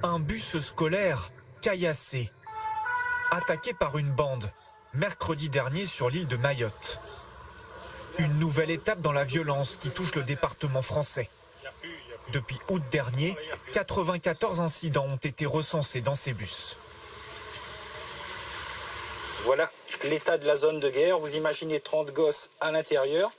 Un bus scolaire caillassé, attaqué par une bande, mercredi dernier sur l'île de Mayotte. Une nouvelle étape dans la violence qui touche le département français. Depuis août dernier, 94 incidents ont été recensés dans ces bus. Voilà l'état de la zone de guerre. Vous imaginez 30 gosses à l'intérieur.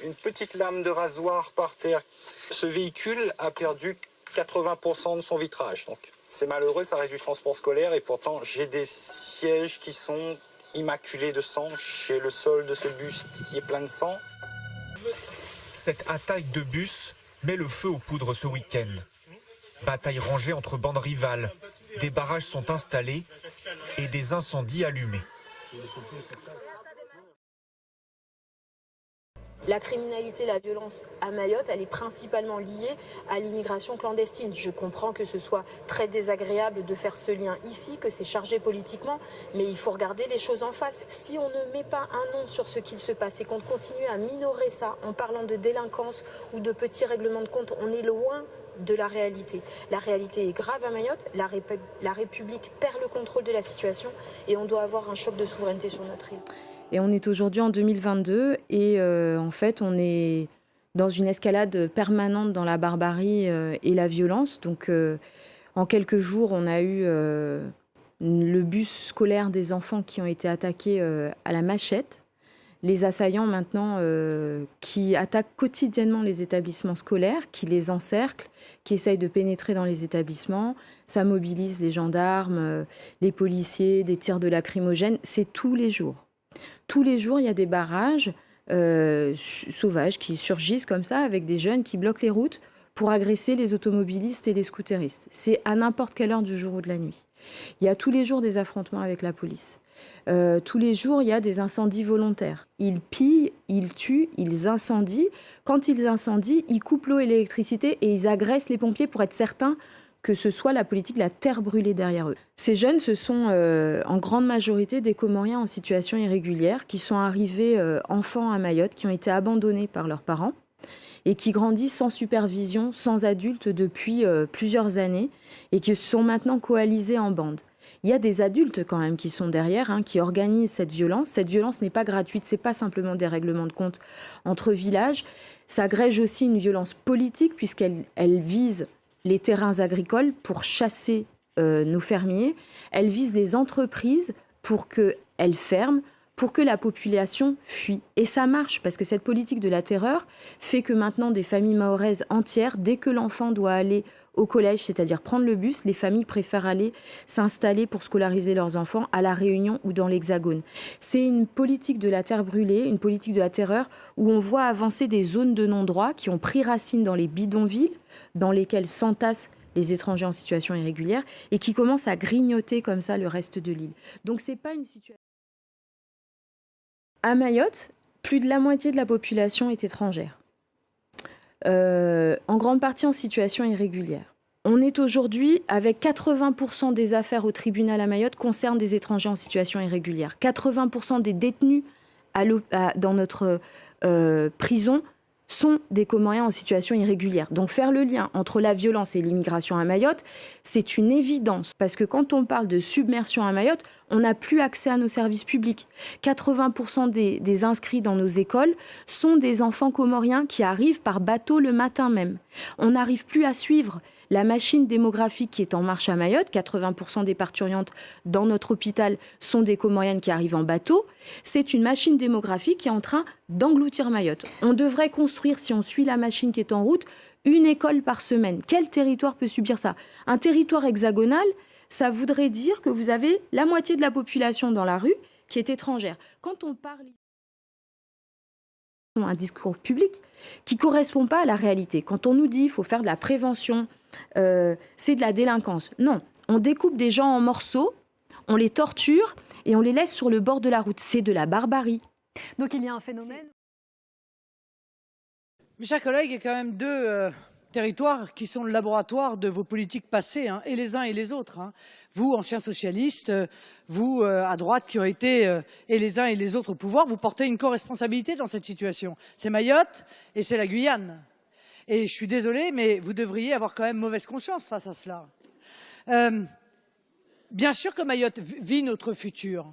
Une petite lame de rasoir par terre. Ce véhicule a perdu 80% de son vitrage. Donc c'est malheureux, ça reste du transport scolaire et pourtant j'ai des sièges qui sont immaculés de sang. J'ai le sol de ce bus qui est plein de sang. Cette attaque de bus met le feu aux poudres ce week-end. Bataille rangée entre bandes rivales. Des barrages sont installés et des incendies allumés. La criminalité, la violence à Mayotte, elle est principalement liée à l'immigration clandestine. Je comprends que ce soit très désagréable de faire ce lien ici, que c'est chargé politiquement, mais il faut regarder les choses en face. Si on ne met pas un nom sur ce qu'il se passe et qu'on continue à minorer ça en parlant de délinquance ou de petits règlements de compte, on est loin de la réalité. La réalité est grave à Mayotte, la République perd le contrôle de la situation et on doit avoir un choc de souveraineté sur notre île. Et on est aujourd'hui en 2022 et en fait, on est dans une escalade permanente dans la barbarie et la violence. Donc, en quelques jours, on a eu le bus scolaire des enfants qui ont été attaqués à la machette. Les assaillants maintenant qui attaquent quotidiennement les établissements scolaires, qui les encerclent, qui essayent de pénétrer dans les établissements. Ça mobilise les gendarmes, les policiers, des tirs de lacrymogènes. C'est tous les jours. Tous les jours, il y a des barrages sauvages qui surgissent comme ça avec des jeunes qui bloquent les routes pour agresser les automobilistes et les scooteristes. C'est à n'importe quelle heure du jour ou de la nuit. Il y a tous les jours des affrontements avec la police. Tous les jours, il y a des incendies volontaires. Ils pillent, ils tuent, ils incendient. Quand ils incendient, ils coupent l'eau et l'électricité et ils agressent les pompiers pour être certains que ce soit la politique de la terre brûlée derrière eux. Ces jeunes, ce sont en grande majorité des Comoriens en situation irrégulière qui sont arrivés enfants à Mayotte, qui ont été abandonnés par leurs parents et qui grandissent sans supervision, sans adultes depuis plusieurs années et qui sont maintenant coalisés en bandes. Il y a des adultes quand même qui sont derrière, qui organisent cette violence. Cette violence n'est pas gratuite, c'est pas simplement des règlements de compte entre villages. Ça agrège aussi une violence politique puisqu'elle vise les terrains agricoles pour chasser nos fermiers. Elle vise les entreprises pour qu'elles ferment, pour que la population fuit. Et ça marche, parce que cette politique de la terreur fait que maintenant des familles mahoraises entières, dès que l'enfant doit aller au collège, c'est-à-dire prendre le bus, les familles préfèrent aller s'installer pour scolariser leurs enfants à La Réunion ou dans l'Hexagone. C'est une politique de la terre brûlée, une politique de la terreur où on voit avancer des zones de non-droit qui ont pris racine dans les bidonvilles, dans lesquelles s'entassent les étrangers en situation irrégulière et qui commencent à grignoter comme ça le reste de l'île. Donc c'est pas une situation... À Mayotte, plus de la moitié de la population est étrangère. En grande partie en situation irrégulière. On est aujourd'hui avec 80% des affaires au tribunal à Mayotte concernent des étrangers en situation irrégulière. 80% des détenus dans notre prison sont des Comoriens en situation irrégulière. Donc faire le lien entre la violence et l'immigration à Mayotte, c'est une évidence. Parce que quand on parle de submersion à Mayotte, on n'a plus accès à nos services publics. 80% des inscrits dans nos écoles sont des enfants comoriens qui arrivent par bateau le matin même. On n'arrive plus à suivre la machine démographique qui est en marche à Mayotte. 80% des parturientes dans notre hôpital sont des Comoriennes qui arrivent en bateau. C'est une machine démographique qui est en train d'engloutir Mayotte. On devrait construire, si on suit la machine qui est en route, une école par semaine. Quel territoire peut subir ça? Un territoire hexagonal, ça voudrait dire que vous avez la moitié de la population dans la rue qui est étrangère. Quand on parle un discours public qui ne correspond pas à la réalité, quand on nous dit qu'il faut faire de la prévention, c'est de la délinquance. Non, on découpe des gens en morceaux, on les torture et on les laisse sur le bord de la route. C'est de la barbarie. Donc il y a un phénomène... Mes chers collègues, il y a quand même deux territoires qui sont le laboratoire de vos politiques passées, et les uns et les autres. Vous, anciens socialistes, vous, à droite, qui ont été et les uns et les autres au pouvoir, vous portez une co-responsabilité dans cette situation. C'est Mayotte et c'est la Guyane. Et je suis désolé, mais vous devriez avoir quand même mauvaise conscience face à cela. Bien sûr que Mayotte vit notre futur.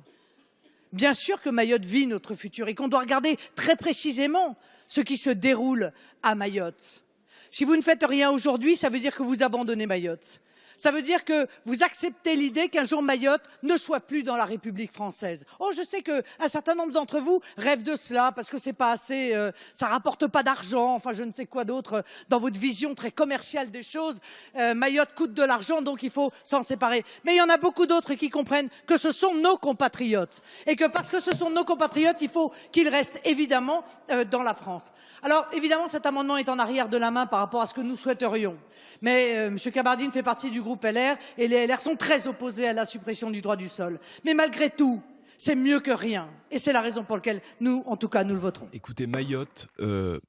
Bien sûr que Mayotte vit notre futur et qu'on doit regarder très précisément ce qui se déroule à Mayotte. Si vous ne faites rien aujourd'hui, ça veut dire que vous abandonnez Mayotte. Ça veut dire que vous acceptez l'idée qu'un jour Mayotte ne soit plus dans la République française. Oh, je sais qu'un certain nombre d'entre vous rêvent de cela parce que c'est pas assez, ça rapporte pas d'argent, enfin je ne sais quoi d'autre dans votre vision très commerciale des choses. Mayotte coûte de l'argent, donc il faut s'en séparer. Mais il y en a beaucoup d'autres qui comprennent que ce sont nos compatriotes et que parce que ce sont nos compatriotes, il faut qu'ils restent évidemment dans la France. Alors évidemment, cet amendement est en arrière de la main par rapport à ce que nous souhaiterions. Mais M. Kabardine fait partie du groupe LR et les LR sont très opposés à la suppression du droit du sol. Mais malgré tout, c'est mieux que rien. Et c'est la raison pour laquelle nous, en tout cas, nous le voterons. Écoutez, Mayotte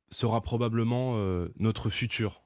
sera probablement notre futur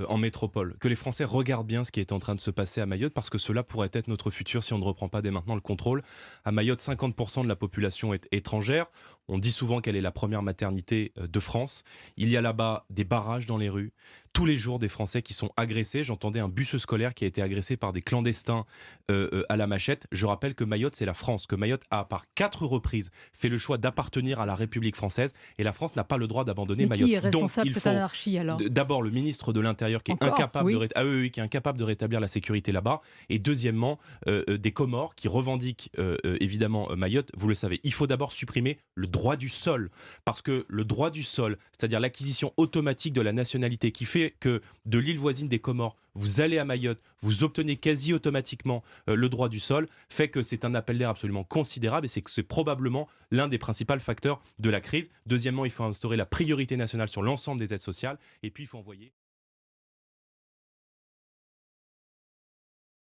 en métropole. Que les Français regardent bien ce qui est en train de se passer à Mayotte parce que cela pourrait être notre futur si on ne reprend pas dès maintenant le contrôle. À Mayotte, 50% de la population est étrangère. On dit souvent qu'elle est la première maternité de France. Il y a là-bas des barrages dans les rues. Tous les jours, des Français qui sont agressés. J'entendais un bus scolaire qui a été agressé par des clandestins à la machette. Je rappelle que Mayotte, c'est la France. Que Mayotte a, par 4 reprises, fait le choix d'appartenir à la République française. Et la France n'a pas le droit d'abandonner Mayotte. Qui est responsable de cette anarchie, alors ? D'abord, le ministre de l'Intérieur qui est incapable, qui est incapable de rétablir la sécurité là-bas. Et deuxièmement, des Comores qui revendiquent évidemment Mayotte. Vous le savez, il faut d'abord supprimer le droit du sol. Parce que le droit du sol, c'est-à-dire l'acquisition automatique de la nationalité qui fait que de l'île voisine des Comores, vous allez à Mayotte, vous obtenez quasi automatiquement le droit du sol, fait que c'est un appel d'air absolument considérable et c'est que c'est probablement l'un des principaux facteurs de la crise. Deuxièmement, il faut instaurer la priorité nationale sur l'ensemble des aides sociales et puis il faut envoyer...